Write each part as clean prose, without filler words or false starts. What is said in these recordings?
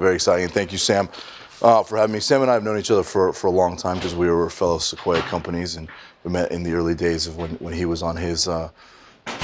very exciting. And thank you, Sam, for having me. Sam and I have known each other for a long time because we were fellow Sequoia companies, and we met in the early days of when he was on his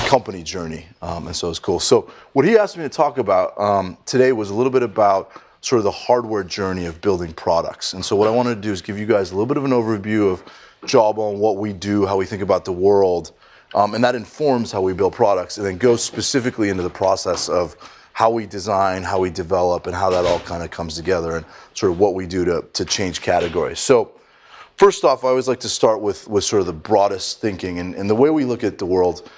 company journey, and so it's cool. So what he asked me to talk about today was a little bit about sort of the hardware journey of building products. And so what I wanted to do is give you guys a little bit of an overview of Jawbone, what we do, how we think about the world, and that informs how we build products, and then go specifically into the process of how we design, how we develop, and how that all kind of comes together, and sort of what we do to change categories. So first off, I always like to start with sort of the broadest thinking, and the way we look at the world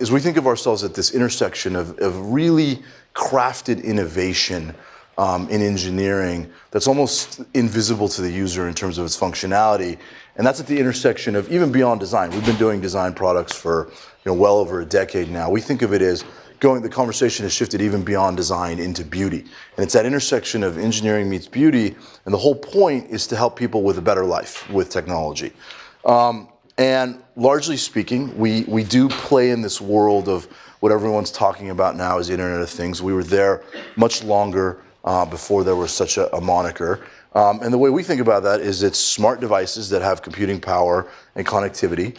is we think of ourselves at this intersection of really crafted innovation in engineering that's almost invisible to the user in terms of its functionality, and that's at the intersection of even beyond design. We've been doing design products for well over a decade now. We think of it as the conversation has shifted even beyond design into beauty, and it's that intersection of engineering meets beauty, and the whole point is to help people with a better life with technology. And largely speaking, we do play in this world of what everyone's talking about now as the Internet of Things. We were there much longer before there was such a moniker. And the way we think about that is it's smart devices that have computing power and connectivity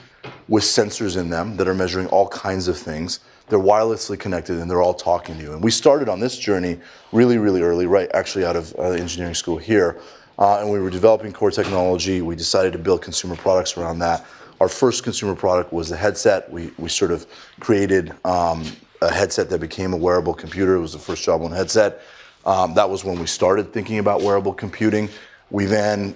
with sensors in them that are measuring all kinds of things. They're wirelessly connected and they're all talking to you. And we started on this journey really, really early, right actually out of engineering school here. And we were developing core technology. We decided to build consumer products around that. Our first consumer product was the headset. We sort of created a headset that became a wearable computer. It was the first Jawbone headset. That was when we started thinking about wearable computing. We then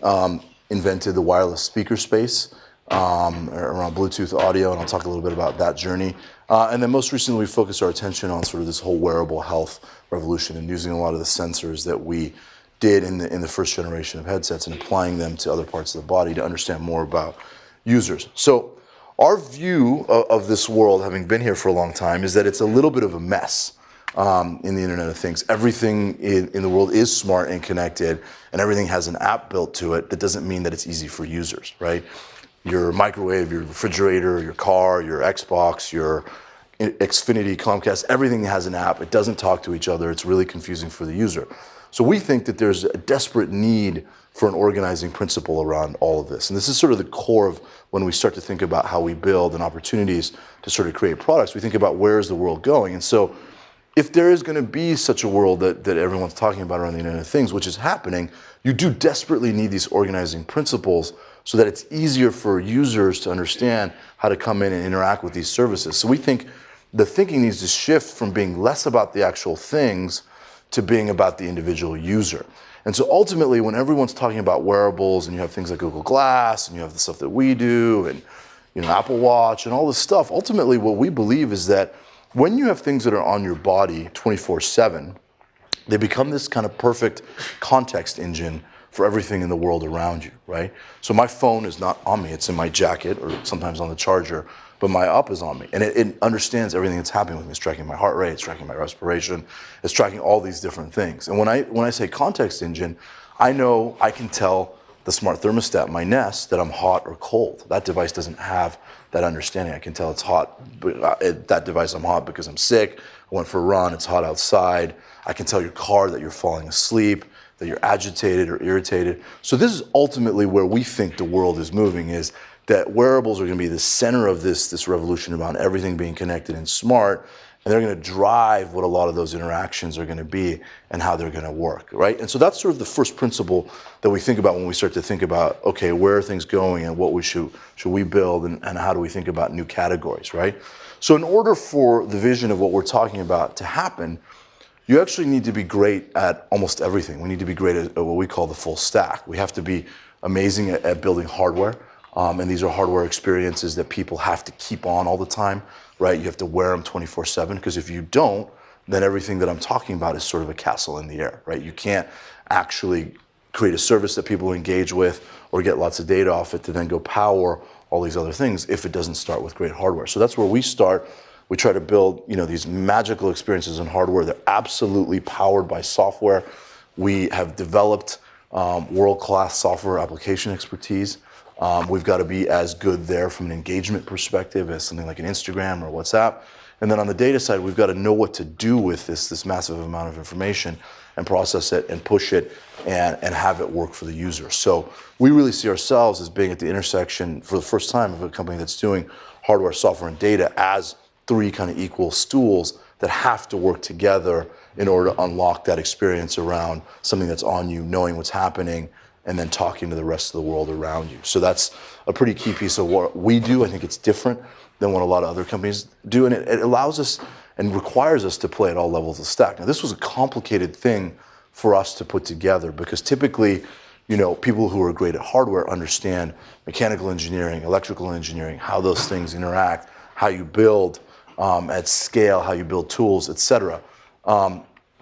invented the wireless speaker space around Bluetooth audio, and I'll talk a little bit about that journey. And then most recently, we focused our attention on sort of this whole wearable health revolution and using a lot of the sensors that we did in the first generation of headsets and applying them to other parts of the body to understand more about users. So our view of this world, having been here for a long time, is that it's a little bit of a mess in the Internet of Things. Everything in the world is smart and connected, and everything has an app built to it. That doesn't mean that it's easy for users, right? Your microwave, your refrigerator, your car, your Xbox, your Xfinity, Comcast, everything has an app. It doesn't talk to each other. It's really confusing for the user. So we think that there's a desperate need for an organizing principle around all of this. And this is sort of the core of when we start to think about how we build and opportunities to sort of create products. We think about where is the world going. And so if there is going to be such a world that everyone's talking about around the Internet of Things, which is happening, you do desperately need these organizing principles so that it's easier for users to understand how to come in and interact with these services. So we think the thinking needs to shift from being less about the actual things to being about the individual user. And so ultimately, when everyone's talking about wearables, and you have things like Google Glass, and you have the stuff that we do, and Apple Watch, and all this stuff, ultimately what we believe is that when you have things that are on your body 24/7, they become this kind of perfect context engine for everything in the world around you, right? So my phone is not on me, it's in my jacket or sometimes on the charger, but my app is on me, and it understands everything that's happening with me. It's tracking my heart rate, it's tracking my respiration, it's tracking all these different things. And when I say context engine, I know I can tell the smart thermostat, my Nest, that I'm hot or cold. That device doesn't have that understanding. I can tell it's hot, that device I'm hot because I'm sick, I went for a run, it's hot outside. I can tell your car that you're falling asleep, that you're agitated or irritated. So this is ultimately where we think the world is moving, is that wearables are going to be the center of this revolution around everything being connected and smart, and they're going to drive what a lot of those interactions are going to be and how they're going to work, right? And so that's sort of the first principle that we think about when we start to think about, okay, where are things going and what should we build, and how do we think about new categories, right? So in order for the vision of what we're talking about to happen, you actually need to be great at almost everything. We need to be great at what we call the full stack. We have to be amazing at building hardware. And these are hardware experiences that people have to keep on all the time, right? You have to wear them 24/7, because if you don't, then everything that I'm talking about is sort of a castle in the air, right? You can't actually create a service that people engage with or get lots of data off it to then go power all these other things if it doesn't start with great hardware. So that's where we start. We try to build, these magical experiences in hardware. They're absolutely powered by software. We have developed world-class software application expertise. We've got to be as good there from an engagement perspective as something like an Instagram or WhatsApp. And then on the data side, we've got to know what to do with this massive amount of information and process it and push it and have it work for the user. So we really see ourselves as being at the intersection for the first time of a company that's doing hardware, software, and data as three kind of equal stools that have to work together in order to unlock that experience around something that's on you, knowing what's happening, and then talking to the rest of the world around you. So that's a pretty key piece of what we do. I think it's different than what a lot of other companies do, and it allows us and requires us to play at all levels of the stack. Now, this was a complicated thing for us to put together because typically, people who are great at hardware understand mechanical engineering, electrical engineering, how those things interact, how you build at scale, how you build tools, et cetera.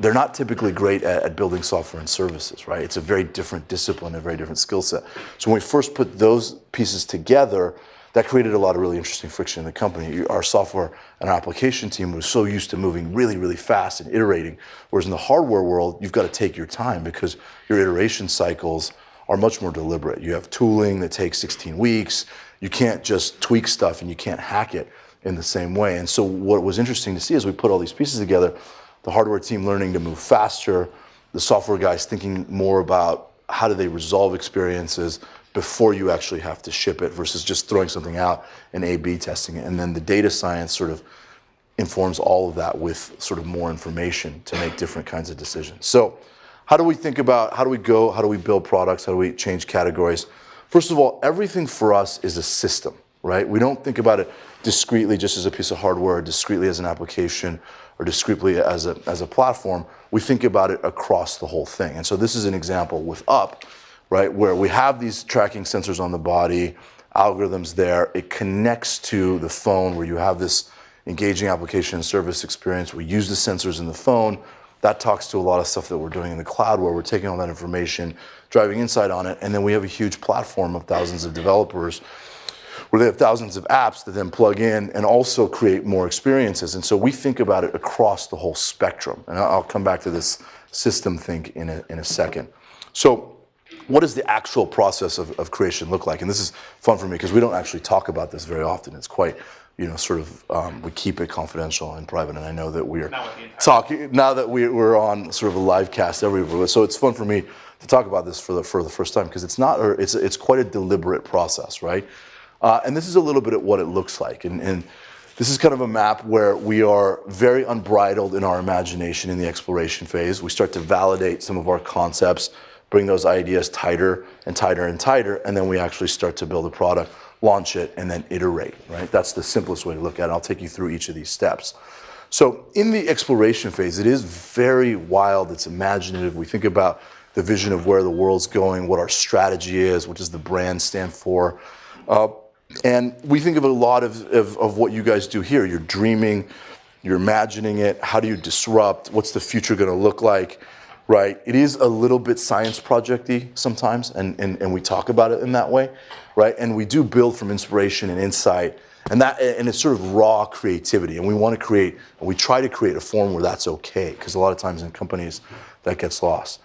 They're not typically great at building software and services, right? It's a very different discipline, a very different skill set. So when we first put those pieces together, that created a lot of really interesting friction in the company. Our software and application team was so used to moving really, really fast and iterating, whereas in the hardware world, you've got to take your time because your iteration cycles are much more deliberate. You have tooling that takes 16 weeks. You can't just tweak stuff and you can't hack it in the same way. And so what was interesting to see as we put all these pieces together, the hardware team learning to move faster, the software guys thinking more about how do they resolve experiences before you actually have to ship it versus just throwing something out and A/B testing it. And then the data science sort of informs all of that with sort of more information to make different kinds of decisions. So how do we think about, how do we build products, how do we change categories? First of all, everything for us is a system, right? We don't think about it discretely just as a piece of hardware, or discretely as an application, or discretely as a platform. We think about it across the whole thing. And so this is an example with Up, right, where we have these tracking sensors on the body, algorithms there. It connects to the phone where you have this engaging application and service experience. We use the sensors in the phone. That talks to a lot of stuff that we're doing in the cloud where we're taking all that information, driving insight on it, and then we have a huge platform of thousands of developers where they have thousands of apps that then plug in and also create more experiences. And so we think about it across the whole spectrum. And I'll come back to this system think in a second. So what does the actual process of creation look like? And this is fun for me because we don't actually talk about this very often. It's quite, we keep it confidential and private. And I know that we're talking, now that we're on sort of a live cast everywhere. So it's fun for me to talk about this for the first time because it's quite a deliberate process, right? And this is a little bit of what it looks like. And this is kind of a map where we are very unbridled in our imagination in the exploration phase. We start to validate some of our concepts, bring those ideas tighter and tighter and tighter, and then we actually start to build a product, launch it, and then iterate, right? That's the simplest way to look at it. I'll take you through each of these steps. So in the exploration phase, it is very wild. It's imaginative. We think about the vision of where the world's going, what our strategy is, what does the brand stand for. And we think of a lot of what you guys do here. You're dreaming, you're imagining it. How do you disrupt? What's the future going to look like? Right? It is a little bit science project-y sometimes, and we talk about it in that way, right? And we do build from inspiration and insight, and it's sort of raw creativity. And we want to create, and we try to create a form where that's okay, because a lot of times in companies that gets lost.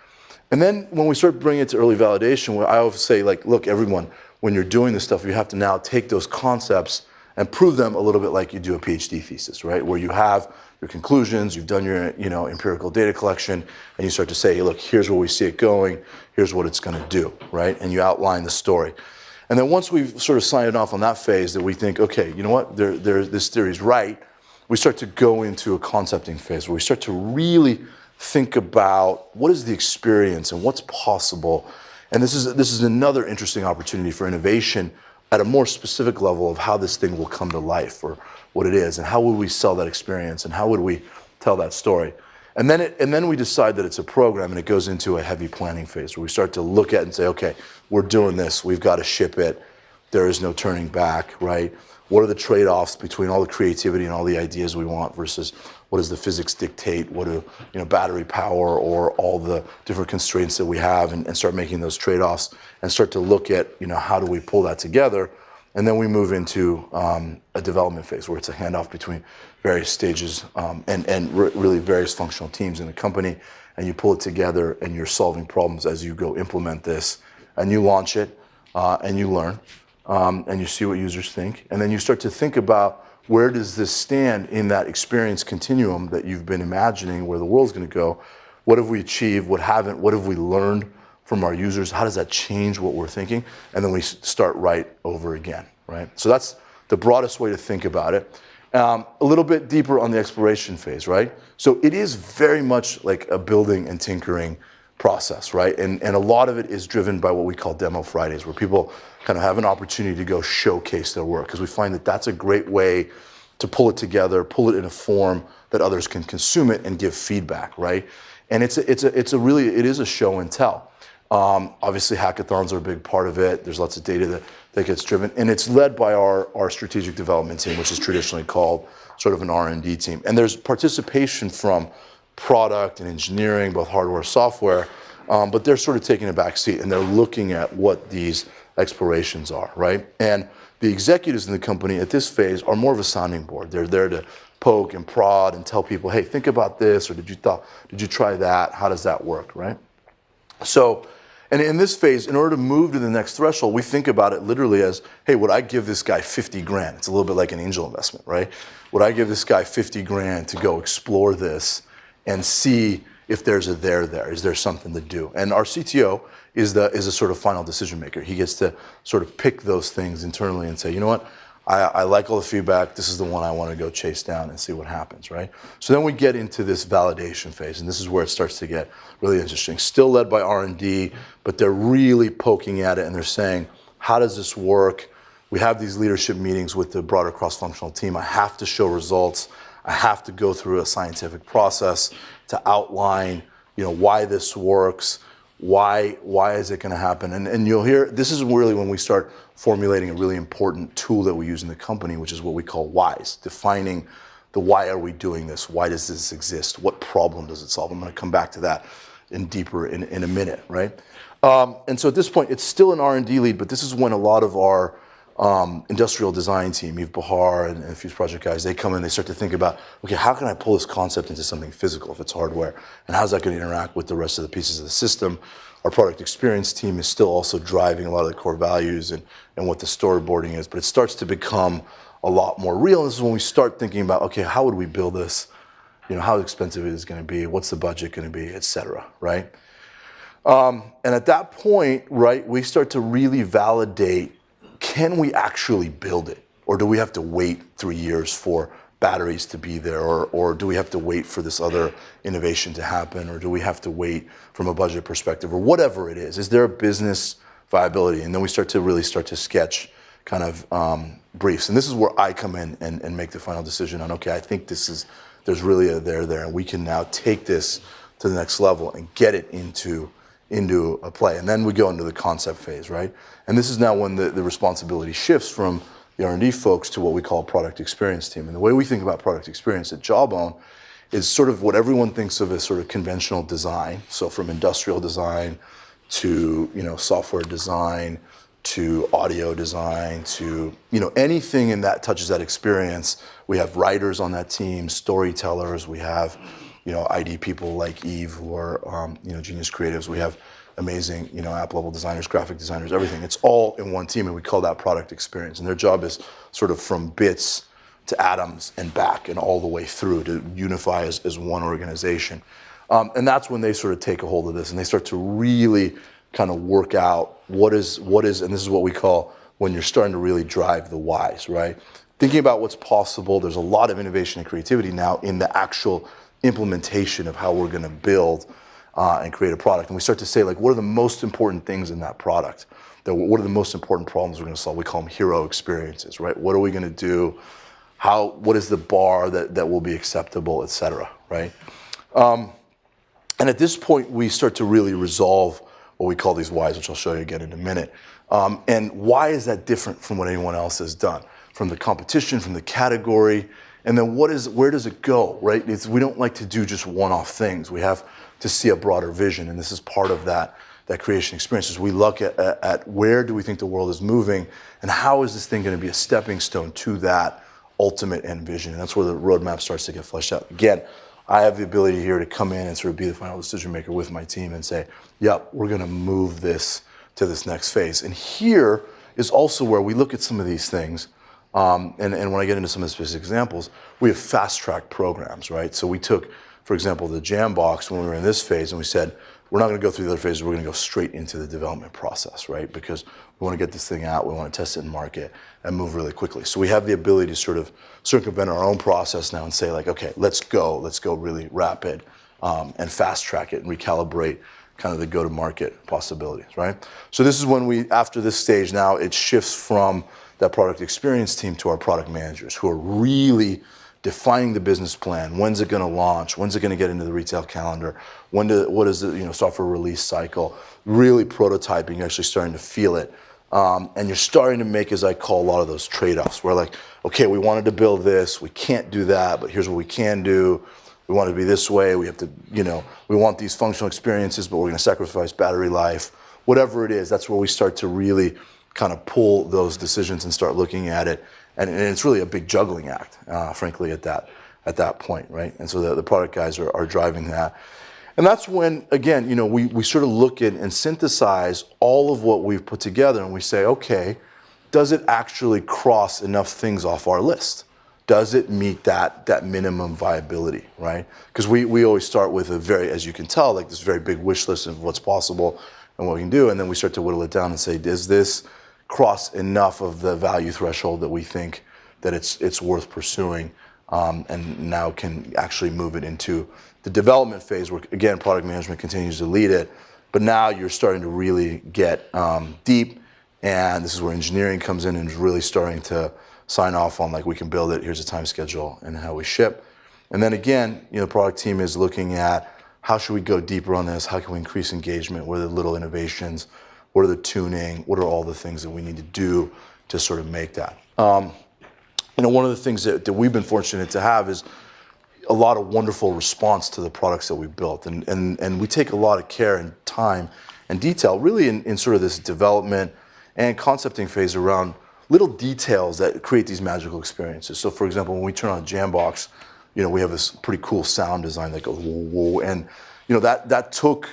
And then when we start bringing it to early validation, I always say, like, look, everyone, when you're doing this stuff, you have to now take those concepts and prove them a little bit like you do a PhD thesis, right? Where you have your conclusions, you've done your empirical data collection, and you start to say, hey, look, here's where we see it going, here's what it's going to do, right? And you outline the story. And then once we've sort of signed off on that phase that we think, okay, you know what, this theory's right, we start to go into a concepting phase where we start to really think about what is the experience and what's possible. And this is another interesting opportunity for innovation at a more specific level of how this thing will come to life or what it is and how would we sell that experience and how would we tell that story. And then we decide that it's a program and it goes into a heavy planning phase where we start to look at and say, okay, we're doing this, we've got to ship it, there is no turning back, right? What are the trade-offs between all the creativity and all the ideas we want versus what does the physics dictate, what do battery power or all the different constraints that we have and start making those trade-offs and start to look at how do we pull that together. And then we move into a development phase where it's a handoff between various stages and really various functional teams in the company, and you pull it together and you're solving problems as you go implement this, and you launch it and you learn and you see what users think, and then you start to think about where does this stand in that experience continuum that you've been imagining where the world's going to go? What have we achieved? What haven't? What have we learned from our users? How does that change what we're thinking? And then we start right over again, right? So that's the broadest way to think about it. A little bit deeper on the exploration phase, right? So it is very much like a building and tinkering process, right? And a lot of it is driven by what we call Demo Fridays, where people kind of have an opportunity to go showcase their work, because we find that that's a great way to pull it together, pull it in a form that others can consume it and give feedback, right? And it is a show and tell. Obviously, hackathons are a big part of it. There's lots of data that gets driven, and it's led by our strategic development team, which is traditionally called sort of an R&D team. And there's participation from product and engineering, both hardware, software, but they're sort of taking a back seat, and they're looking at what these explorations are, right? And the executives in the company at this phase are more of a sounding board. They're there to poke and prod and tell people, hey, think about this, or did you try that? How does that work, right? So, and in this phase, in order to move to the next threshold, we think about it literally as, hey, would I give this guy 50 grand? It's a little bit like an angel investment, right? Would I give this guy 50 grand to go explore this and see if there's a there? Is there something to do? And our CTO is a sort of final decision maker. He gets to sort of pick those things internally and say, you know what? I like all the feedback. This is the one I want to go chase down and see what happens, right? So then we get into this validation phase, and this is where it starts to get really interesting. Still led by R&D, but they're really poking at it, and they're saying, how does this work? We have these leadership meetings with the broader cross-functional team. I have to show results. I have to go through a scientific process to outline, why this works. Why is it going to happen? And you'll hear, this is really when we start formulating a really important tool that we use in the company, which is what we call whys, defining the why are we doing this? Why does this exist? What problem does it solve? I'm going to come back to that deeper in a minute, right? And so at this point, it's still an R&D lead, but this is when a lot of our industrial design team, Yves Bahar and a few project guys, they come in, they start to think about, okay, how can I pull this concept into something physical if it's hardware? And how's that going to interact with the rest of the pieces of the system? Our product experience team is still also driving a lot of the core values and what the storyboarding is, but it starts to become a lot more real. And this is when we start thinking about, okay, how would we build this? How expensive it is going to be? What's the budget going to be, et cetera, right? And at that point, right, we start to really validate, can we actually build it? Or do we have to wait 3 years for batteries to be there? Or do we have to wait for this other innovation to happen? Or do we have to wait from a budget perspective? Or whatever it is. Is there a business viability? And then we start to sketch kind of briefs. And this is where I come in and make the final decision on, okay, I think there's really a there, and we can now take this to the next level and get it into a play. And then we go into the concept phase, right? And this is now when the responsibility shifts from the R&D folks to what we call product experience team. And the way we think about product experience at Jawbone is sort of what everyone thinks of as sort of conventional design. So from industrial design to, software design to audio design to, anything in that touches that experience. We have writers on that team, storytellers. We have, ID people like Eve who are, genius creatives. We have amazing, app-level designers, graphic designers, everything. It's all in one team, and we call that product experience. And their job is sort of from bits to atoms and back and all the way through to unify as one organization. And that's when they sort of take a hold of this, and they start to really kind of work out what is, and this is what we call when you're starting to really drive the whys, right? Thinking about what's possible. There's a lot of innovation and creativity now in the actual implementation of how we're going to build and create a product. And we start to say, like, what are the most important things in that product? What are the most important problems we're going to solve? We call them hero experiences, right? What are we going to do? What is the bar that will be acceptable, et cetera, right? And at this point, we start to really resolve what we call these whys, which I'll show you again in a minute. And why is that different from what anyone else has done? From the competition, from the category, and then where does it go, right? We don't like to do just one-off things. We have to see a broader vision, and this is part of that creation experience. Is we look at where do we think the world is moving, and how is this thing going to be a stepping stone to that ultimate end vision? And that's where the roadmap starts to get fleshed out. Again, I have the ability here to come in and sort of be the final decision maker with my team and say, yep, we're going to move this to this next phase. And here is also where we look at some of these things And when I get into some of the specific examples, we have fast track programs, right? So we took, for example, the Jambox when we were in this phase, and we said, we're not going to go through the other phases, we're going to go straight into the development process, right? Because we want to get this thing out, we want to test it in market and move really quickly. So we have the ability to sort of circumvent our own process now and say like, okay, let's go really rapid and fast track it and recalibrate kind of the go-to-market possibilities, right? So this is when we, after this stage now, it shifts from that product experience team to our product managers who are really defining the business plan. When's it going to launch? When's it going to get into the retail calendar? What is the software release cycle? Really prototyping, actually starting to feel it. And you're starting to make, as I call, a lot of those trade-offs where like, okay, we wanted to build this, we can't do that, but here's what we can do. We want it to be this way. We have to, we want these functional experiences, but we're going to sacrifice battery life. Whatever it is, that's where we start to really kind of pull those decisions and start looking at it. And it's really a big juggling act, frankly, at that point, right? And so the product guys are driving that. And that's when, again, we sort of look at and synthesize all of what we've put together and we say, okay, does it actually cross enough things off our list? Does it meet that minimum viability, right? Because we always start with a very, as you can tell, like this very big wish list of what's possible and what we can do, and then we start to whittle it down and say, does this cross enough of the value threshold that we think that it's worth pursuing, and now can actually move it into the development phase where, again, product management continues to lead it, but now you're starting to really get deep, and this is where engineering comes in and is really starting to sign off on like we can build it, here's a time schedule and how we ship. And then again, the product team is looking at how should we go deeper on this, how can we increase engagement, what are the little innovations, what are the tuning, what are all the things that we need to do to sort of make that. One of the things that we've been fortunate to have is a lot of wonderful response to the products that we've built. And we take a lot of care and time and detail really in sort of this development and concepting phase around little details that create these magical experiences. So for example, when we turn on Jambox, we have this pretty cool sound design that goes whoa, whoa, and that took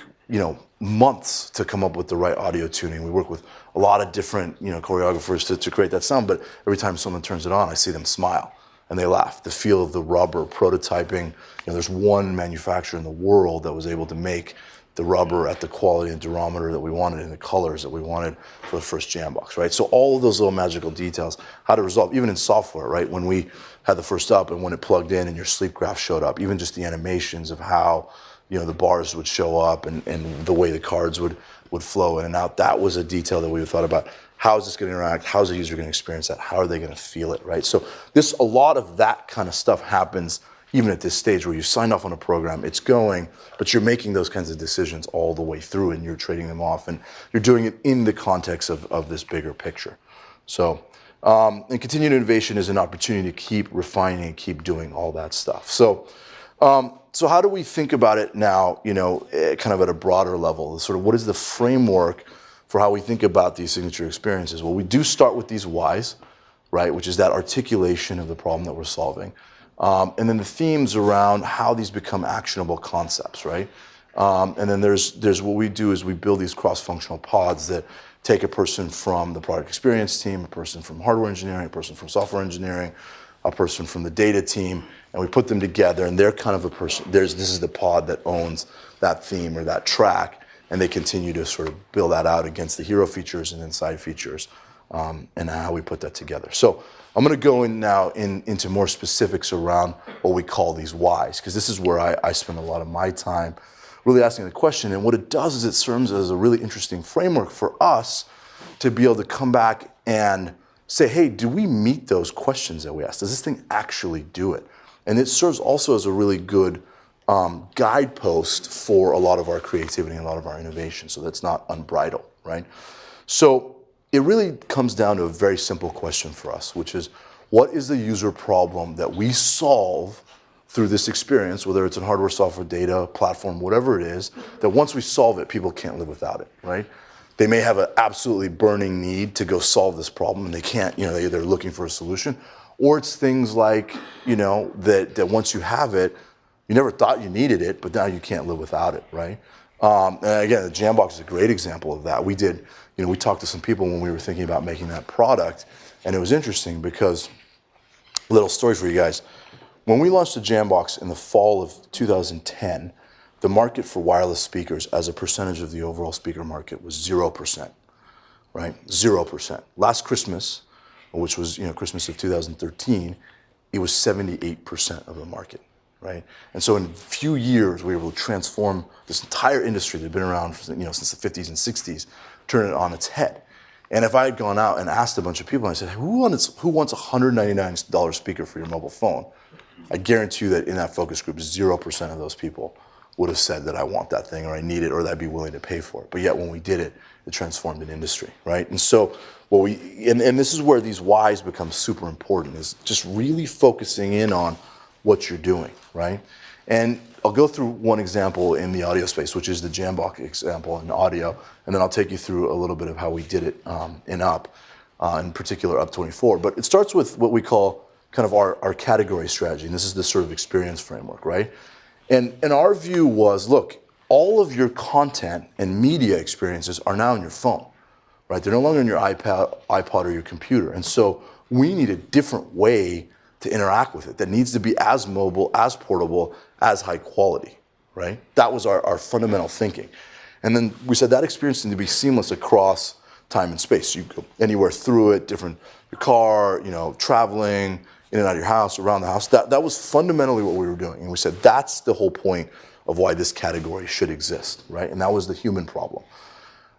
months to come up with the right audio tuning. We work with a lot of different choreographers to create that sound, but every time someone turns it on, I see them smile and they laugh. The feel of the rubber, prototyping, there's one manufacturer in the world that was able to make the rubber at the quality and durometer that we wanted and the colors that we wanted for the first Jambox, right? So all of those little magical details, how to resolve, even in software, right? When we had the first up and when it plugged in and your sleep graph showed up, even just the animations of how, the bars would show up and the way the cards would flow in and out, that was a detail that we thought about. How is this going to interact? How is the user going to experience that? How are they going to feel it, right? So a lot of that kind of stuff happens even at this stage where you signed off on a program, it's going, but you're making those kinds of decisions all the way through and you're trading them off and you're doing it in the context of this bigger picture. So, and continued innovation is an opportunity to keep refining and keep doing all that stuff. So how do we think about it now, kind of at a broader level? Sort of what is the framework for how we think about these signature experiences? Well, we do start with these whys, right, which is that articulation of the problem that we're solving. And then the themes around how these become actionable concepts, right? And then there's what we do is we build these cross-functional pods that take a person from the product experience team, a person from hardware engineering, a person from software engineering, a person from the data team, and we put them together and they're kind of a person, this is the pod that owns that theme or that track, and they continue to sort of build that out against the hero features and then side features, and how we put that together. So I'm going to go in now into more specifics around what we call these whys, because this is where I spend a lot of my time really asking the question. And what it does is it serves as a really interesting framework for us to be able to come back and say, hey, do we meet those questions that we asked? Does this thing actually do it? And it serves also as a really good guidepost for a lot of our creativity and a lot of our innovation, so that's not unbridled, right? So it really comes down to a very simple question for us, which is, what is the user problem that we solve through this experience, whether it's in hardware, software, data, platform, whatever it is, that once we solve it, people can't live without it, right? They may have an absolutely burning need to go solve this problem and they can't, they're looking for a solution. Or it's things like, that once you have it, you never thought you needed it, but now you can't live without it, right? And again, the Jambox is a great example of that. We did, we talked to some people when we were thinking about making that product, and it was interesting because, little story for you guys, when we launched the Jambox in the fall of 2010, the market for wireless speakers as a percentage of the overall speaker market was 0%, right? 0%. Last Christmas, which was Christmas of 2013, it was 78% of the market, right? And so in a few years, we were able to transform this entire industry that had been around since the 50s and 60s, turn it on its head. And if I had gone out and asked a bunch of people, and I said, who wants a $199 speaker for your mobile phone? I guarantee you that in that focus group, 0% of those people would have said that I want that thing, or I need it, or that I'd be willing to pay for it. But yet when we did it, it transformed an industry, right? And so and this is where these whys become super important, is just really focusing in on what you're doing, right? And I'll go through one example in the audio space, which is the Jambox example in audio, and then I'll take you through a little bit of how we did it in UP, in particular UP 24. But it starts with what we call kind of our category strategy, and this is the sort of experience framework, right? And our view was, look, all of your content and media experiences are now in your phone, right? They're no longer in your iPod or your computer. And so we need a different way to interact with it that needs to be as mobile, as portable, as high quality, right? That was our fundamental thinking. And then we said that experience needs to be seamless across time and space. You go anywhere through it, your car, traveling, in and out of your house, around the house. That was fundamentally what we were doing. And we said that's the whole point of why this category should exist, right? And that was the human problem.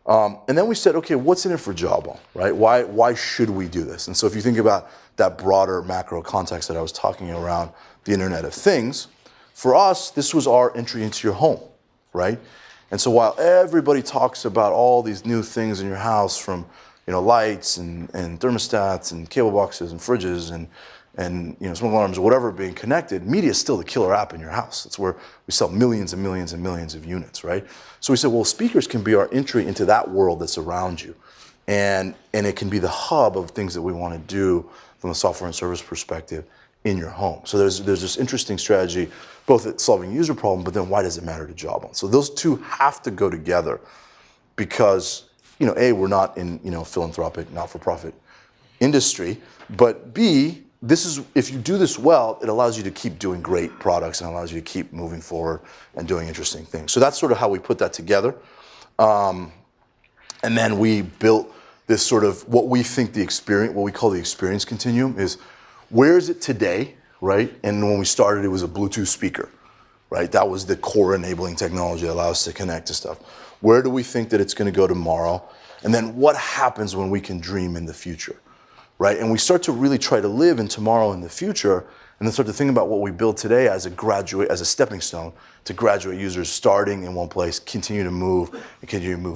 And then we said, okay, what's in it for Jawbone, right? Why should we do this? And so if you think about that broader macro context that I was talking around the Internet of Things, for us, this was our entry into your home, right? And so while everybody talks about all these new things in your house, from lights and thermostats and cable boxes and fridges and smoke alarms or whatever being connected, media is still the killer app in your house. It's where we sell millions and millions and millions of units, right? So we said, well, speakers can be our entry into that world that's around you. And it can be the hub of things that we want to do from a software and service perspective in your home. So there's this interesting strategy, both at solving a user problem, but then why does it matter to Jawbone? So those two have to go together because, A, we're not in, philanthropic, not-for-profit industry, but B, if you do this well, it allows you to keep doing great products and allows you to keep moving forward and doing interesting things. So that's sort of how we put that together. And then we built this sort of what we call the experience continuum is, where is it today, right? And when we started, it was a Bluetooth speaker, right? That was the core enabling technology that allows us to connect to stuff. Where do we think that it's going to go tomorrow? And then what happens when we can dream in the future? Right? And we start to really try to live in tomorrow and the future, and then start to think about what we build today as a stepping stone to graduate users starting in one place, continue to move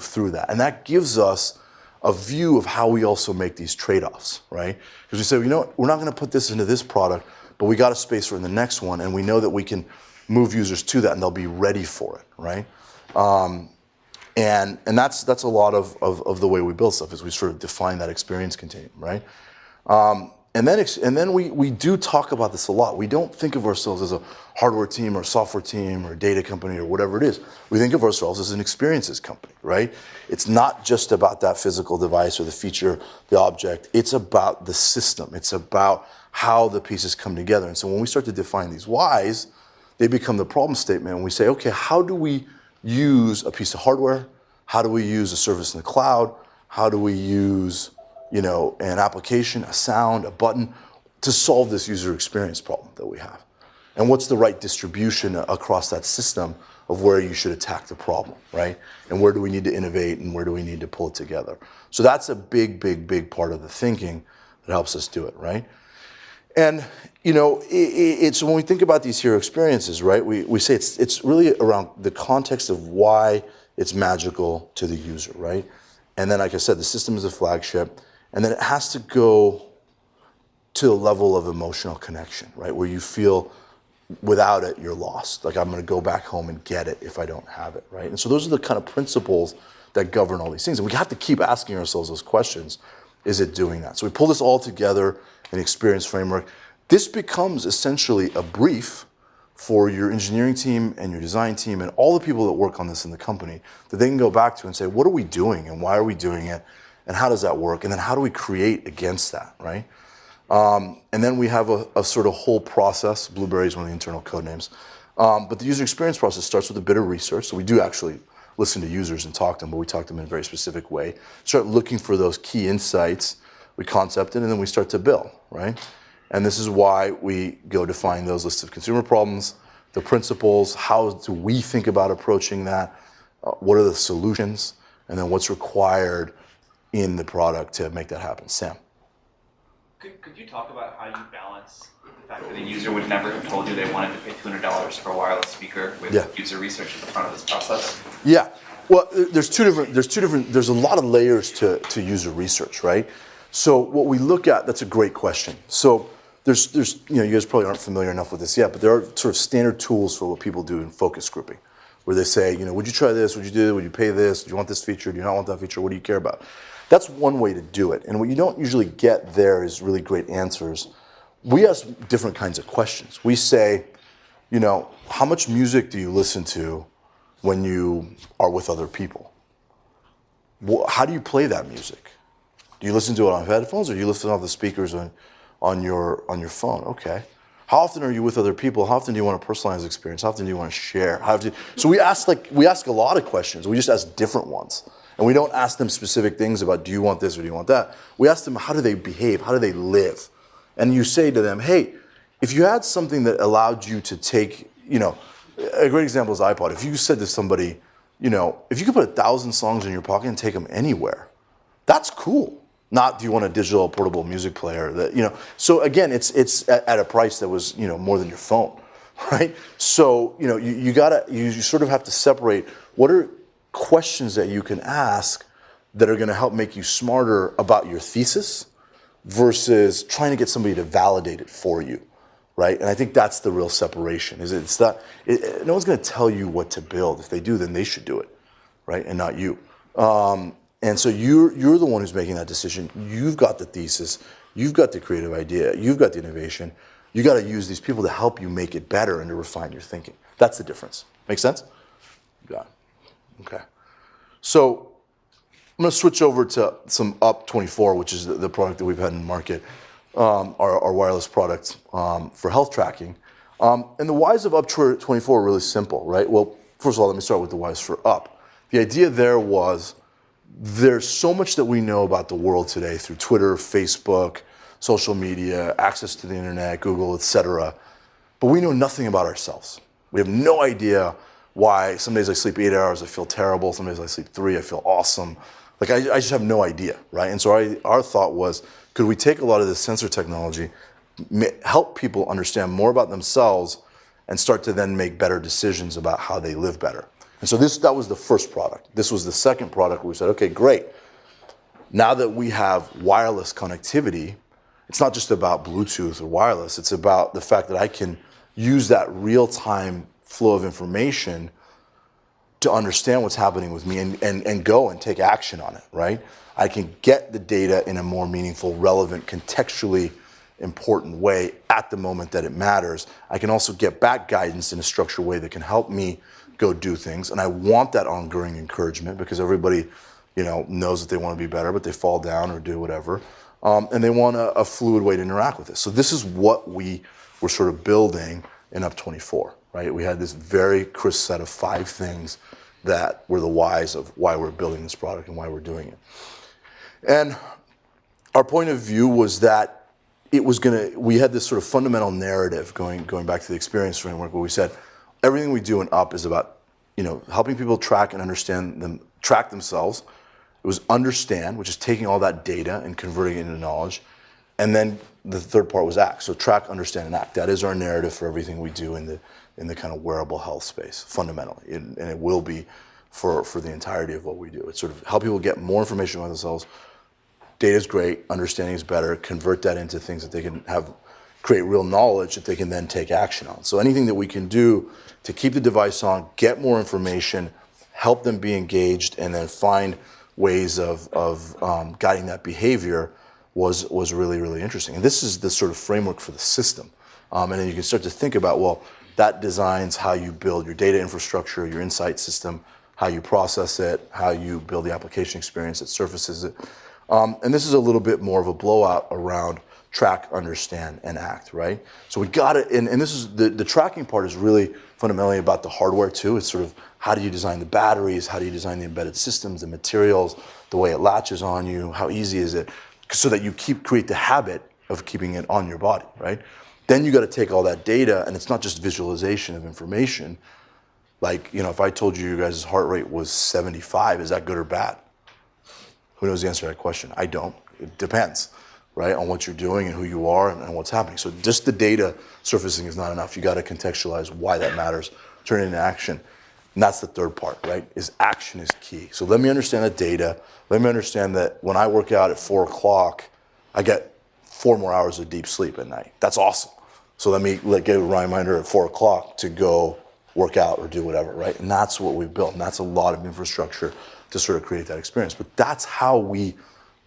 through that. And that gives us a view of how we also make these trade-offs, right? Because we say, we're not going to put this into this product, but we got a space for it in the next one, and we know that we can move users to that, and they'll be ready for it, right? And that's a lot of the way we build stuff, is we sort of define that experience continuum, right? And then we do talk about this a lot. We don't think of ourselves as a hardware team or software team or a data company or whatever it is. We think of ourselves as an experiences company, right? It's not just about that physical device or the feature, the object. It's about the system. It's about how the pieces come together. And so when we start to define these whys, they become the problem statement. And we say, okay, how do we use a piece of hardware? How do we use a service in the cloud? How do we use an application, a sound, a button, to solve this user experience problem that we have? And what's the right distribution across that system of where you should attack the problem, right? And where do we need to innovate and where do we need to pull it together? So that's a big, big, big part of the thinking that helps us do it, right? And, it's when we think about these hero experiences, right, we say it's really around the context of why it's magical to the user, right? And then, like I said, the system is a flagship. And then it has to go to a level of emotional connection, right? Where you feel without it, you're lost. Like, I'm going to go back home and get it if I don't have it, right? And so those are the kind of principles that govern all these things. And we have to keep asking ourselves those questions. Is it doing that? So we pull this all together in experience framework. This becomes essentially a brief for your engineering team and your design team and all the people that work on this in the company that they can go back to and say, what are we doing and why are we doing it and how does that work and then how do we create against that, right? And then we have a sort of whole process. Blueberry is one of the internal code names. But the user experience process starts with a bit of research. So we do actually listen to users and talk to them, but we talk to them in a very specific way. Start looking for those key insights. We concept it, and then we start to build, right? And this is why we go define those lists of consumer problems, the principles, how do we think about approaching that, what are the solutions, and then what's required in the product to make that happen. Sam. Could you talk about how you balance the fact that a user would never have told you they wanted to pay $200 for a wireless speaker with user research at the front of this process? Yeah. Well, there's a lot of layers to user research, right? So what we look at, that's a great question. So there's you guys probably aren't familiar enough with this yet, but there are sort of standard tools for what people do in focus grouping, where they say, would you try this? Would you do? Would you pay this? Do you want this feature? Do you not want that feature? What do you care about? That's one way to do it. And what you don't usually get there is really great answers. We ask different kinds of questions. We say, how much music do you listen to when you are with other people? How do you play that music? Do you listen to it on headphones or do you listen off the speakers on your phone? Okay. How often are you with other people? How often do you want a personalized experience? How often do you want to share? So we ask a lot of questions. We just ask different ones. And we don't ask them specific things about do you want this or do you want that. We ask them how do they behave? How do they live? And you say to them, hey, if you had something that allowed you to take, a great example is iPod. If you said to somebody, if you could put 1,000 songs in your pocket and take them anywhere, that's cool. Not do you want a digital portable music player that, So again, it's at a price that was, more than your phone, right? So, you sort of have to separate what are questions that you can ask that are going to help make you smarter about your thesis versus trying to get somebody to validate it for you, right? And I think that's the real separation. No one's going to tell you what to build. If they do, then they should do it, right? And not you. And so you're the one who's making that decision. You've got the thesis. You've got the creative idea. You've got the innovation. You got to use these people to help you make it better and to refine your thinking. That's the difference. Make sense? Got it. Okay. So I'm going to switch over to some UP24, which is the product that we've had in the market, our wireless product for health tracking. And the whys of UP24 are really simple, right? Well, first of all, let me start with the whys for UP. The idea there was there's so much that we know about the world today through Twitter, Facebook, social media, access to the internet, Google, etc. But we know nothing about ourselves. We have no idea why some days I sleep 8 hours, I feel terrible. Some days I sleep 3, I feel awesome. Like I just have no idea, right? And so our thought was, could we take a lot of this sensor technology, help people understand more about themselves, and start to then make better decisions about how they live better? And so that was the first product. This was the second product where we said, okay, great. Now that we have wireless connectivity, it's not just about Bluetooth or wireless. It's about the fact that I can use that real-time flow of information to understand what's happening with me and go and take action on it, right? I can get the data in a more meaningful, relevant, contextually important way at the moment that it matters. I can also get back guidance in a structured way that can help me go do things. And I want that ongoing encouragement because everybody, knows that they want to be better, but they fall down or do whatever. And they want a fluid way to interact with it. So this is what we were sort of building in UP24. Right? We had this very crisp set of 5 things that were the whys of why we're building this product and why we're doing it. And our point of view was that we had this sort of fundamental narrative going back to the experience framework where we said everything we do in UP is about, helping people track and track themselves. It was understand, which is taking all that data and converting it into knowledge. And then the third part was act. So track, understand, and act. That is our narrative for everything we do in the kind of wearable health space, fundamentally. And it will be for the entirety of what we do. It's sort of help people get more information about themselves. Data is great, understanding is better, convert that into things that they can create real knowledge that they can then take action on. So anything that we can do to keep the device on, get more information, help them be engaged, and then find ways of guiding that behavior was really, really interesting. And this is the sort of framework for the system. And then you can start to think about, well, that designs how you build your data infrastructure, your insight system, how you process it, how you build the application experience that surfaces it. And this is a little bit more of a blowout around track, understand, and act, right? So we got it, and this is the tracking part is really fundamentally about the hardware too. It's sort of how do you design the batteries, how do you design the embedded systems, the materials, the way it latches on you, how easy is it, so that you create the habit of keeping it on your body, right? Then you got to take all that data, and it's not just visualization of information. Like, if I told you guys' heart rate was 75, is that good or bad? Who knows the answer to that question? I don't. It depends, right, on what you're doing and who you are and what's happening. So just the data surfacing is not enough. You got to contextualize why that matters, turn it into action. And that's the third part, right, is action is key. So let me understand the data. Let me understand that when I work out at 4 o'clock, I get 4 more hours of deep sleep at night. That's awesome. So let me get a reminder at 4 o'clock to go work out or do whatever, right? And that's what we've built. And that's a lot of infrastructure to sort of create that experience. But that's how we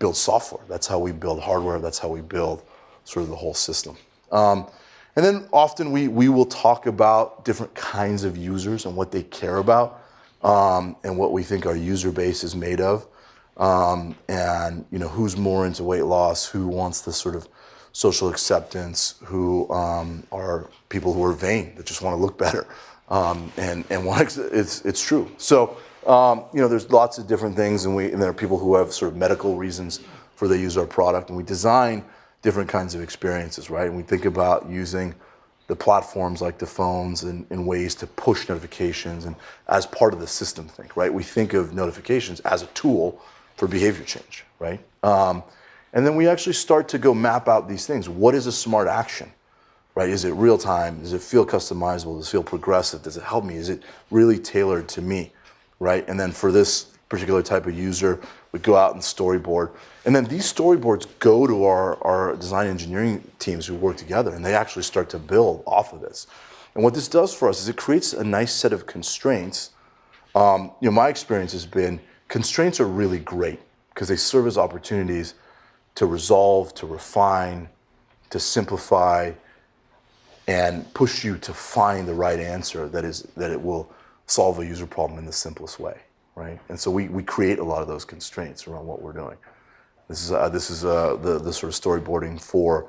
build software. That's how we build hardware. That's how we build sort of the whole system. And then often we will talk about different kinds of users and what they care about, and what we think our user base is made of. And who's more into weight loss, who wants this sort of social acceptance, who are people who are vain, that just want to look better. And want it's true. So there's lots of different things, and there are people who have sort of medical reasons for they use our product, and we design different kinds of experiences, right? And we think about using the platforms like the phones in ways to push notifications and as part of the system think, right? We think of notifications as a tool for behavior change, right? And then we actually start to go map out these things. What is a smart action? Right? Is it real time? Does it feel customizable? Does it feel progressive? Does it help me? Is it really tailored to me? Right? And then for this particular type of user, we go out and storyboard. And then these storyboards go to our design engineering teams who work together, and they actually start to build off of this. And what this does for us is it creates a nice set of constraints. My experience has been constraints are really great because they serve as opportunities to resolve, to refine, to simplify, and push you to find the right answer that it will solve a user problem in the simplest way, right? And so we create a lot of those constraints around what we're doing. This is the sort of storyboarding for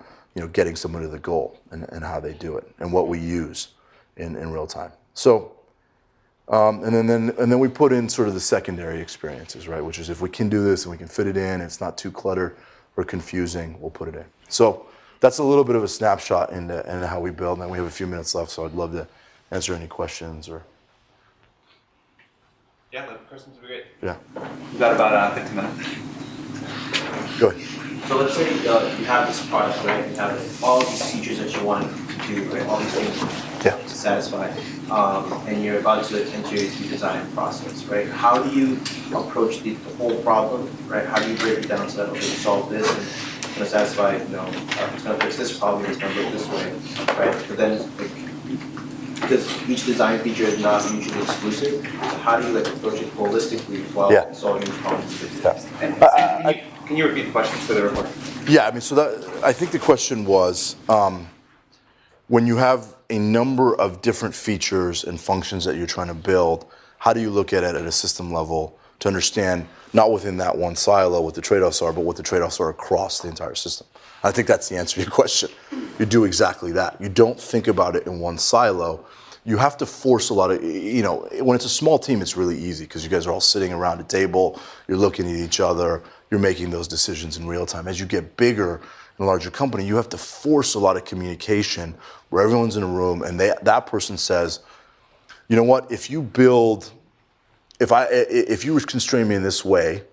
getting someone to the goal and how they do it and what we use in real time. So and then we put in sort of the secondary experiences, right? Which is if we can do this and we can fit it in, it's not too cluttered or confusing, we'll put it in. So that's a little bit of a snapshot into how we build, and we have a few minutes left, so I'd love to answer any questions or. Yeah, the questions would be great. Yeah. We've got about 15 minutes. Go ahead. So let's say you have this product, right? You have all these features that you want to do, right? All these things to satisfy, and you're about to enter the design process, right? How do you approach the whole problem, right? How do you break it down so that okay, solve this and it's going to satisfy, it's going to fix this problem, it's going to look this way, right? But then, because each design feature is not mutually exclusive, so how do you approach it holistically while solving these problems? And can you repeat the question for the report? Yeah, I mean, I think the question was, when you have a number of different features and functions that you're trying to build, how do you look at it at a system level to understand, not within that one silo what the trade-offs are, but what the trade-offs are across the entire system? I think that's the answer to your question. You do exactly that. You don't think about it in one silo. You have to force a lot of, when it's a small team, it's really easy because you guys are all sitting around a table, you're looking at each other, you're making those decisions in real time. As you get bigger in a larger company, you have to force a lot of communication where everyone's in a room and that person says, you know what, if you constrain me in this way,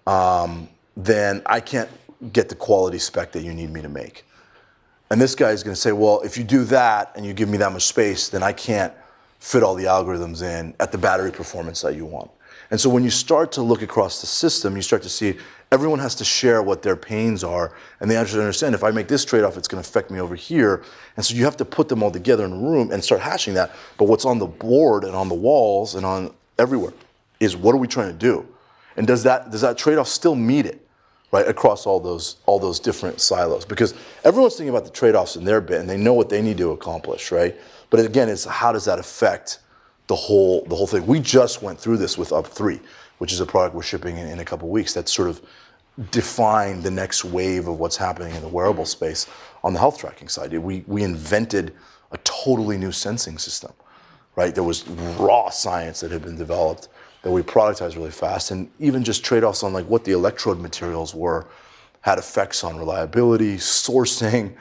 then I can't get the quality spec that you need me to make. And this guy is going to say, well, if you do that and you give me that much space, then I can't fit all the algorithms in at the battery performance that you want. And so when you start to look across the system, you start to see everyone has to share what their pains are, and they actually understand if I make this trade-off, it's going to affect me over here. And so you have to put them all together in a room and start hashing that. But what's on the board and on the walls and on everywhere is what are we trying to do? And does that trade-off still meet it? right, across all those different silos. Because everyone's thinking about the trade-offs in their bit, and they know what they need to accomplish, right? But again, it's how does that affect the whole thing? We just went through this with Up3, which is a product we're shipping in a couple of weeks. That sort of defined the next wave of what's happening in the wearable space on the health tracking side. We invented a totally new sensing system, right? There was raw science that had been developed that we productized really fast, and even just trade-offs on like what the electrode materials were had effects on reliability, sourcing,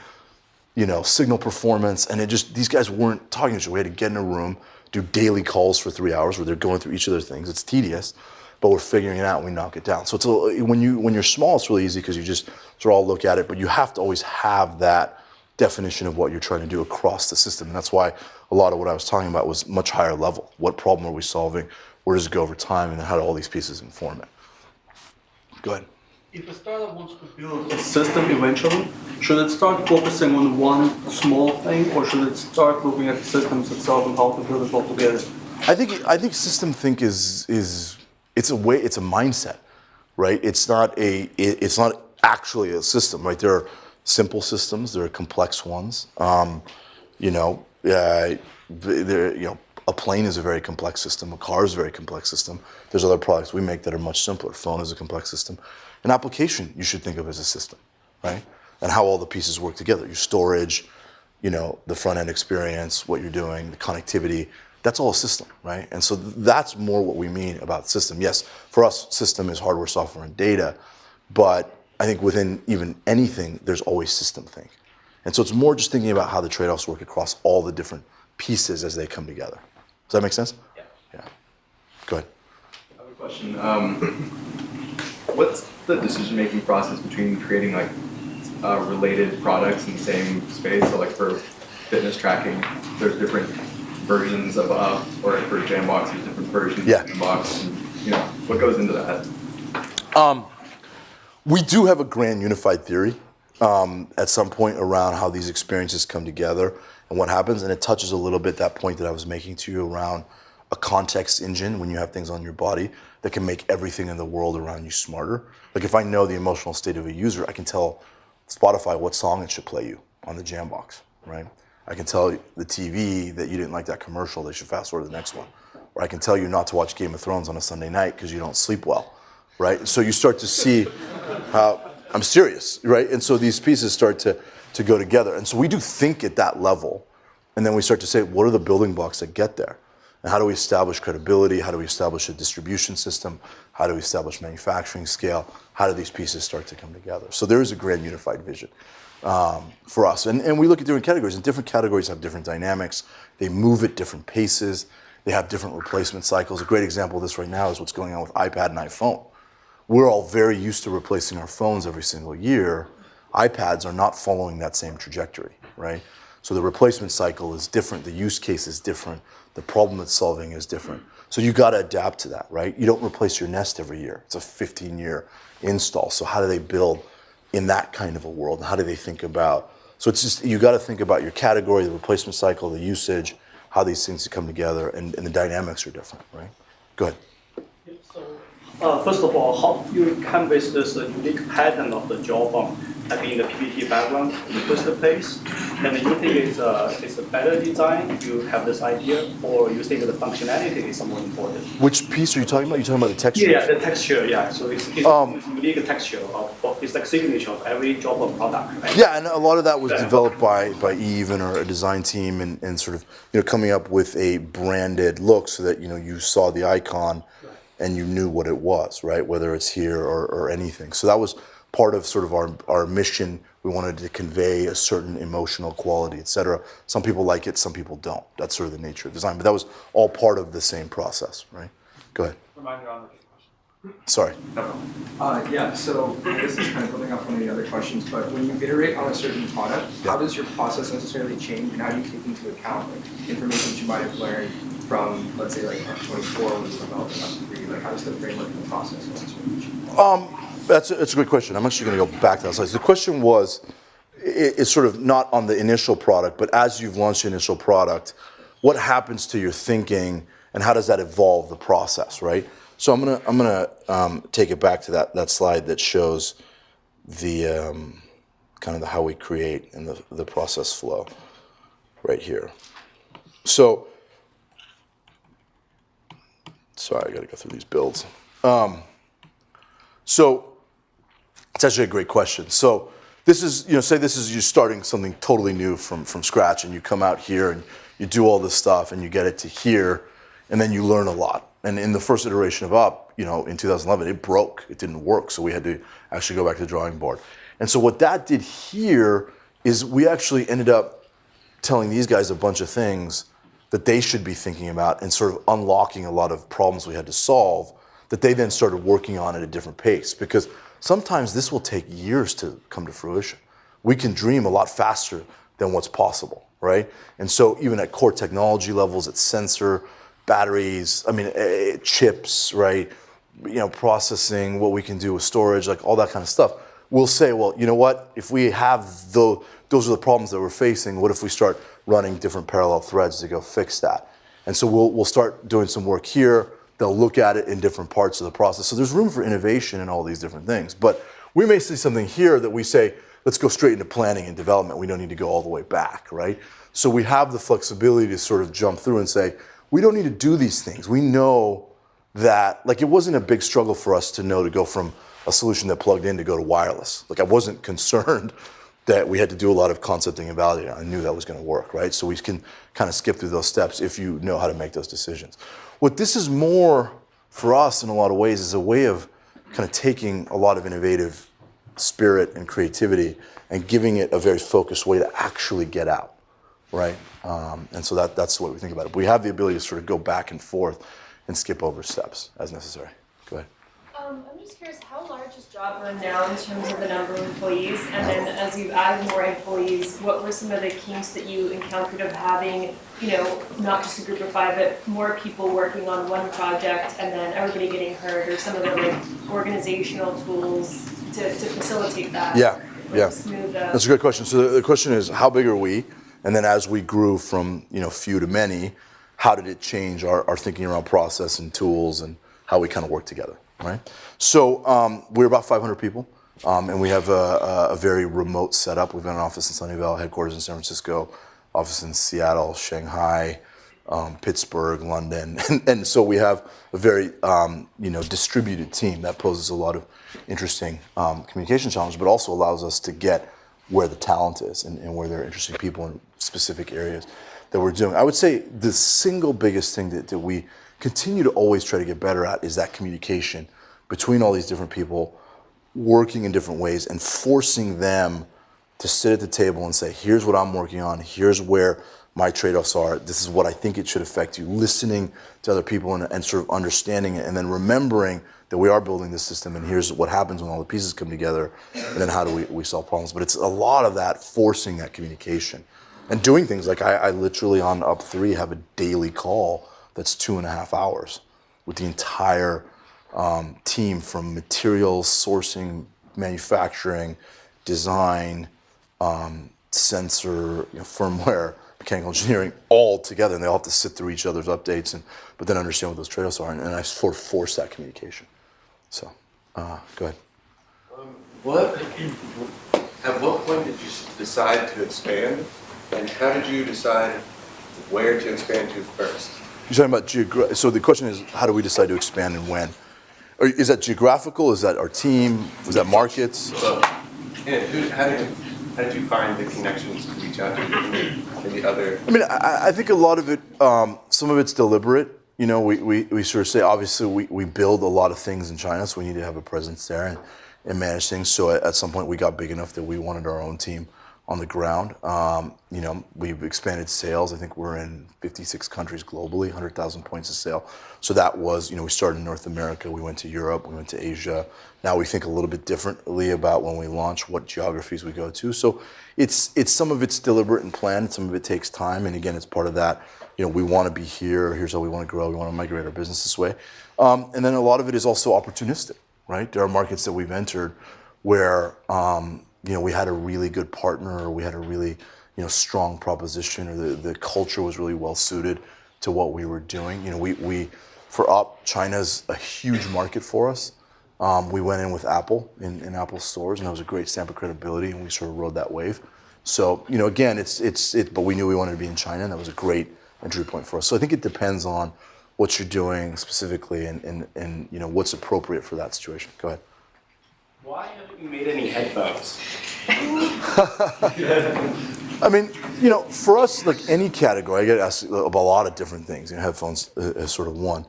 signal performance, and these guys weren't talking to each other. We had to get in a room, do daily calls for 3 hours where they're going through each of their things. It's tedious, but we're figuring it out and we knock it down. So when you're small, it's really easy because you just sort of all look at it, but you have to always have that definition of what you're trying to do across the system. And that's why a lot of what I was talking about was much higher level. What problem are we solving? Where does it go over time? And then how do all these pieces inform it? Go ahead. If a startup wants to build a system eventually, should it start focusing on one small thing, or should it start looking at the systems itself and how to build it all together? I think system think is it's a mindset, right? It's not actually a system, right? There are simple systems, there are complex ones. A plane is a very complex system. A car is a very complex system. There's other products we make that are much simpler. Phone is a complex system. An application you should think of as a system, right? And how all the pieces work together. Your storage, the front end experience, what you're doing, the connectivity. That's all a system, right? And so that's more what we mean about system. Yes, for us, system is hardware, software, and data. But I think within even anything, there's always system think. And so it's more just thinking about how the trade-offs work across all the different pieces as they come together. Does that make sense? Yeah. Yeah. Go ahead. I have a question. What's the decision-making process between creating like related products in the same space? So like for fitness tracking, there's different versions of or for Jambox, there's different versions Yeah. of Jambox. And, what goes into that? We do have a grand unified theory at some point around how these experiences come together and what happens, and it touches a little bit that point that I was making to you around a context engine when you have things on your body that can make everything in the world around you smarter. Like if I know the emotional state of a user, I can tell Spotify what song it should play you on the Jambox, right? I can tell the TV that you didn't like that commercial, they should fast forward to the next one. Or I can tell you not to watch Game of Thrones on a Sunday night because you don't sleep well, right? So you start to see how, I'm serious, right? And so these pieces start to go together. And so we do think at that level, and then we start to say, what are the building blocks that get there? And how do we establish credibility? How do we establish a distribution system? How do we establish manufacturing scale? How do these pieces start to come together? So there is a grand unified vision for us. And we look at different categories, and different categories have different dynamics. They move at different paces. They have different replacement cycles. A great example of this right now is what's going on with iPad and iPhone. We're all very used to replacing our phones every single year. iPads are not following that same trajectory, right? So the replacement cycle is different, the use case is different, the problem it's solving is different. So you got to adapt to that, right? You don't replace your Nest every year. It's a 15-year install. So how do they build in that kind of a world? How do they think about, so it's just, you got to think about your category, the replacement cycle, the usage, how these things come together, and the dynamics are different, right? Go ahead. So, first of all, how you canvas this unique pattern of the jawbone, like in the PPT background in the first place, and you think it's a better design, you have this idea, or you think the functionality is more important? Which piece are you talking about? You're talking about the texture? Yeah, the texture, yeah. So it's unique texture it's like signature of every jawbone product, right? Yeah, and a lot of that was developed by Eve and our design team, and sort of coming up with a branded look so that you saw the icon and you knew what it was, right? Whether it's here or anything. So that was part of sort of our mission. We wanted to convey a certain emotional quality, et cetera. Some people like it, some people don't. That's sort of the nature of design. But that was all part of the same process, right? Go ahead. Reminder on the question. Sorry. Yeah, so this is kind of building up one of the other questions, but when you iterate on a certain product, how does your process necessarily change, and how do you take into account information that you might have learned from, let's say, like F24 when you developed F3? Like, how does the framework and the process change? That's a great question. I'm actually going to go back to that slide. The question was, it's sort of not on the initial product, but as you've launched the initial product, what happens to your thinking, and how does that evolve the process, right? So I'm gonna take it back to that slide that shows the kind of how we create and the process flow right here. So, sorry, I got to go through these builds. So it's actually a great question. So this is, say this is you starting something totally new from scratch, and you come out here and you do all this stuff and you get it to here, and then you learn a lot. And in the first iteration of Up, in 2011, it broke. It didn't work, so we had to actually go back to the drawing board. And so what that did here is we actually ended up telling these guys a bunch of things that they should be thinking about and sort of unlocking a lot of problems we had to solve that they then started working on at a different pace. Because sometimes this will take years to come to fruition. We can dream a lot faster than what's possible, right? And so even at core technology levels, at sensor, batteries, chips, right? Processing, what we can do with storage, like all that kind of stuff. We'll say, well, you know what? If we have those are the problems that we're facing, what if we start running different parallel threads to go fix that? And so we'll start doing some work here. They'll look at it in different parts of the process. So there's room for innovation in all these different things. But we may see something here that we say, let's go straight into planning and development. We don't need to go all the way back, right? So we have the flexibility to sort of jump through and say, we don't need to do these things. We know that, like, it wasn't a big struggle for us to know to go from a solution that plugged in to go to wireless. Like, I wasn't concerned that we had to do a lot of concepting and validating. I knew that was going to work, right? So we can kind of skip through those steps if you know how to make those decisions. What this is more for us in a lot of ways is a way of kind of taking a lot of innovative spirit and creativity and giving it a very focused way to actually get out, right? And so that's the way we think about it. We have the ability to sort of go back and forth and skip over steps as necessary. Go ahead. I'm just curious, how large is JobRun now in terms of the number of employees? And then as you add more employees, what were some of the kinks that you encountered of having, not just a group of 5, but more people working on one project and then everybody getting heard, or some of the organizational tools to facilitate that? Yeah. Smooth, That's a good question. So the question is, how big are we? And then as we grew from few to many, how did it change our thinking around process and tools and how we kind of work together, right? So we're about 500 people, and we have a very remote setup. We've got an office in Sunnyvale, headquarters in San Francisco, office in Seattle, Shanghai, Pittsburgh, London, and so we have a very distributed team that poses a lot of interesting communication challenges, but also allows us to get where the talent is and where there are interesting people in specific areas that we're doing. I would say the single biggest thing that we continue to always try to get better at is that communication between all these different people working in different ways and forcing them to sit at the table and say, here's what I'm working on, here's where my trade-offs are, this is what I think it should affect you, listening to other people and sort of understanding it, and then remembering that we are building this system and here's what happens when all the pieces come together, and then how do we solve problems. But it's a lot of that, forcing that communication and doing things like I literally on Up 3 have a daily call that's 2.5 hours with the entire team, from materials, sourcing, manufacturing, design, sensor, firmware, mechanical engineering, all together, and they all have to sit through each other's updates, but then understand what those trade-offs are, and I sort of force that communication. So, go ahead. At what point did you decide to expand, and how did you decide where to expand to first? You're talking about so the question is, how do we decide to expand and when? Or is that geographical? Is that our team? Was that markets? And how did you find the connections to reach out to the other? I mean, I think a lot of it, some of it's deliberate. We sort of say, obviously, we build a lot of things in China, so we need to have a presence there and manage things. So at some point, we got big enough that we wanted our own team on the ground. We've expanded sales. I think we're in 56 countries globally, 100,000 points of sale. So that was, we started in North America, we went to Europe, we went to Asia. Now we think a little bit differently about when we launch, what geographies we go to. So it's some of it's deliberate and planned, some of it takes time. And again, it's part of that, we want to be here, here's how we want to grow, we want to migrate our business this way. And then a lot of it is also opportunistic, right? There are markets that we've entered where, we had a really good partner, or we had a really, strong proposition, or the culture was really well suited to what we were doing. For Up, China's a huge market for us. We went in with Apple in Apple stores, and that was a great stamp of credibility, and we sort of rode that wave. So, again, but we knew we wanted to be in China, and that was a great entry point for us. So I think it depends on what you're doing specifically and what's appropriate for that situation. Go ahead. Why haven't you made any headphones? I mean, for us, like any category, I get asked about a lot of different things. Headphones is sort of one.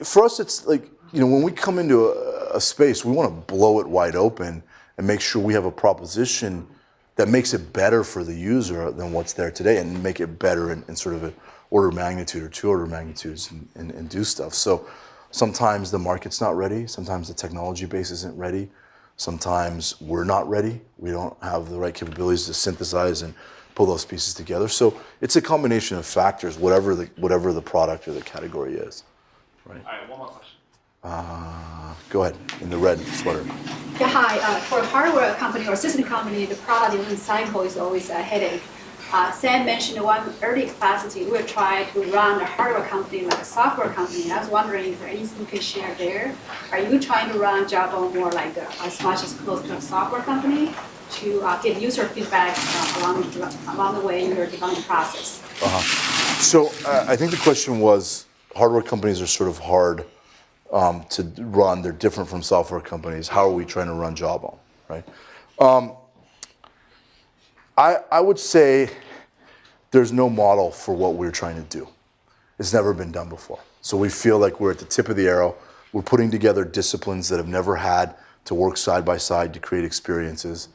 For us, it's like, when we come into a space, we want to blow it wide open and make sure we have a proposition that makes it better for the user than what's there today, and make it better in sort of an order of magnitude or 2 order of magnitudes and do stuff. So sometimes the market's not ready. Sometimes the technology base isn't ready. Sometimes we're not ready. We don't have the right capabilities to synthesize and pull those pieces together. So it's a combination of factors, whatever the product or the category is. Right. All right, one more question. Go ahead, in the red sweater. Yeah, hi. For a hardware company or system company, the product development cycle is always a headache. Sam mentioned one early capacity. We'll try to run a hardware company like a software company. I was wondering if there's anything you can share there. Are you trying to run Jawbone more like as much as close to a software company to give user feedback along the way in your development process? So I think the question was, hardware companies are sort of hard to run. They're different from software companies. How are we trying to run Jawbone, right? I would say there's no model for what we're trying to do. It's never been done before. So we feel like we're at the tip of the arrow. We're putting together disciplines that have never had to work side by side to create experiences.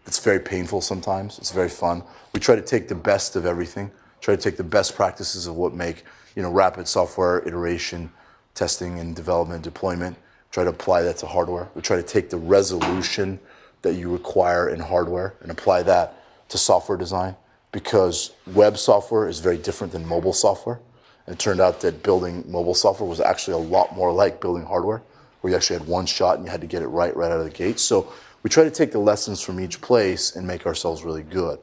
It's very painful sometimes. It's very fun. We try to take the best of everything, try to take the best practices of what make rapid software iteration, testing and development, deployment, try to apply that to hardware. We try to take the resolution that you require in hardware and apply that to software design, because web software is very different than mobile software. And it turned out that building mobile software was actually a lot more like building hardware, where you actually had one shot and you had to get it right out of the gate. So we try to take the lessons from each place and make ourselves really good.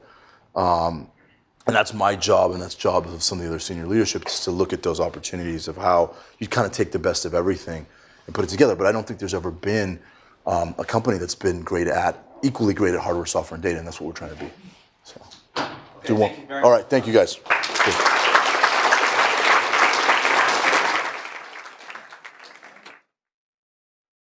And that's my job, and that's the job of some of the other senior leadership, is to look at those opportunities of how you kind of take the best of everything and put it together. But I don't think there's ever been a company that's been equally great at hardware, software, and data, and that's what we're trying to be. So, do one. Thank you very All much. right, thank you guys. Good.